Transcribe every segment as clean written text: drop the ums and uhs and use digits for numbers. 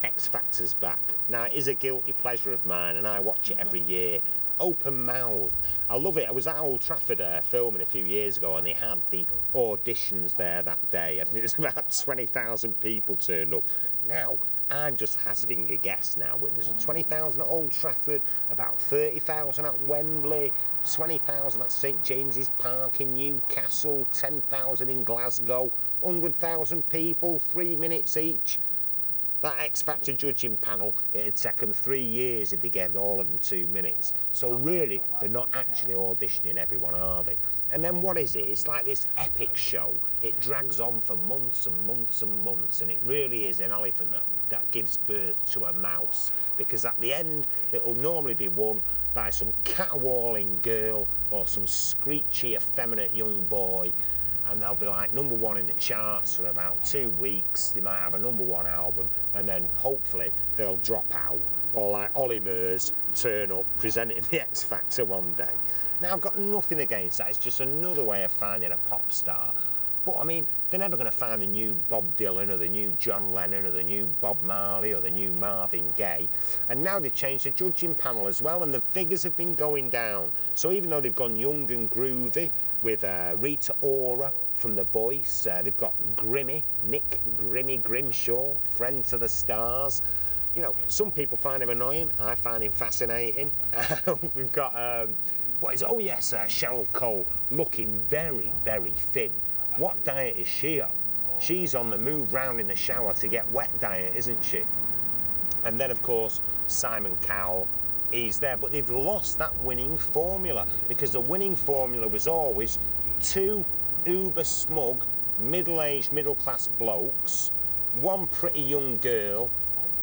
X Factor's back. Now, it is a guilty pleasure of mine, and I watch it every year. Open mouthed. I love it. I was at Old Trafford filming a few years ago, and they had the auditions there that day. I think it was about 20,000 people turned up. Now, I'm just hazarding a guess now, but there's a 20,000 at Old Trafford, about 30,000 at Wembley, 20,000 at St James's Park in Newcastle, 10,000 in Glasgow, 100,000 people, 3 minutes each. That X Factor judging panel, it'd take them 3 years if they gave all of them 2 minutes. So really, they're not actually auditioning everyone, are they? And then what is it? It's like this epic show. It drags on for months and months and months, and it really is an elephant that gives birth to a mouse. Because at the end, it'll normally be won by some caterwauling girl or some screechy, effeminate young boy. And they'll be like number one in the charts for about 2 weeks. They might have a number one album, and then hopefully they'll drop out. Or like Ollie Murs turn up presenting the X Factor one day. Now, I've got nothing against that. It's just another way of finding a pop star. But I mean, they're never going to find the new Bob Dylan or the new John Lennon or the new Bob Marley or the new Marvin Gaye. And now they've changed the judging panel as well, and the figures have been going down. So even though they've gone young and groovy with Rita Ora from The Voice, they've got Nick Grimshaw, friend to the stars. You know, some people find him annoying. I find him fascinating. We've got, Cheryl Cole, looking very, very thin. What diet is she on? She's on the move round in the shower to get wet diet, isn't she? And then, of course, Simon Cowell, he's there. But they've lost that winning formula, because the winning formula was always 2 uber smug, middle-aged, middle-class blokes, 1 pretty young girl,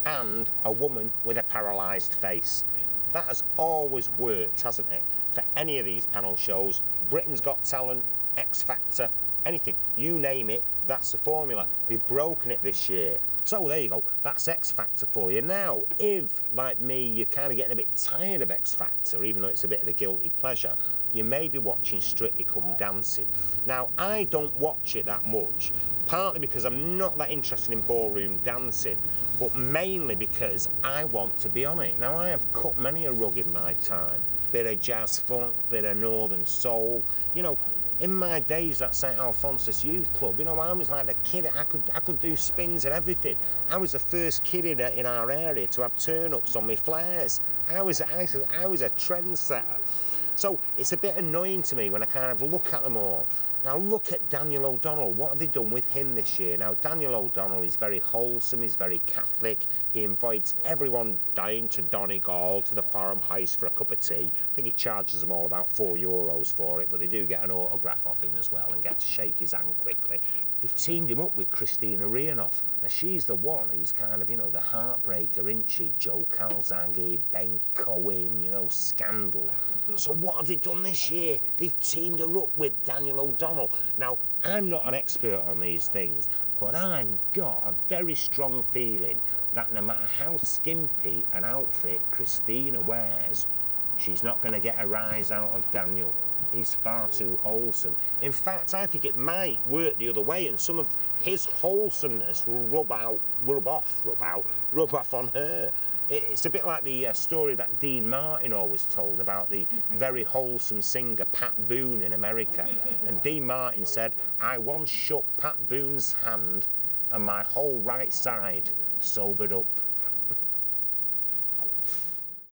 and a woman with a paralysed face. That has always worked, hasn't it? For any of these panel shows, Britain's Got Talent, X Factor, anything, you name it, that's the formula. They've broken it this year. So there you go, that's X Factor for you. Now, if, like me, you're kind of getting a bit tired of X Factor, even though it's a bit of a guilty pleasure, you may be watching Strictly Come Dancing. Now, I don't watch it that much, partly because I'm not that interested in ballroom dancing, but mainly because I want to be on it. Now, I have cut many a rug in my time. Bit of jazz funk, bit of northern soul, you know. In my days at St Alphonsus Youth Club, you know, I was like the kid. I could do spins and everything. I was the first kid in our area to have turn-ups on my flares. I was a trendsetter. So it's a bit annoying to me when I kind of look at them all. Now look at Daniel O'Donnell. What have they done with him this year? Now Daniel O'Donnell is very wholesome, he's very Catholic. He invites everyone down to Donegal to the farmhouse for a cup of tea. I think he charges them all about €4 for it, but they do get an autograph off him as well and get to shake his hand quickly. They've teamed him up with Christina Rianoff. Now she's the one who's kind of, you know, the heartbreaker, isn't she? Joe Calzaghe, Ben Cohen, you know, Scandal. So what have they done this year? They've teamed her up with Daniel O'Donnell. Now, I'm not an expert on these things, but I've got a very strong feeling that no matter how skimpy an outfit Christina wears, she's not going to get a rise out of Daniel. He's far too wholesome. In fact, I think it might work the other way, and some of his wholesomeness will rub off on her. It's a bit like the story that Dean Martin always told about the very wholesome singer Pat Boone in America. And Dean Martin said, "I once shook Pat Boone's hand and my whole right side sobered up."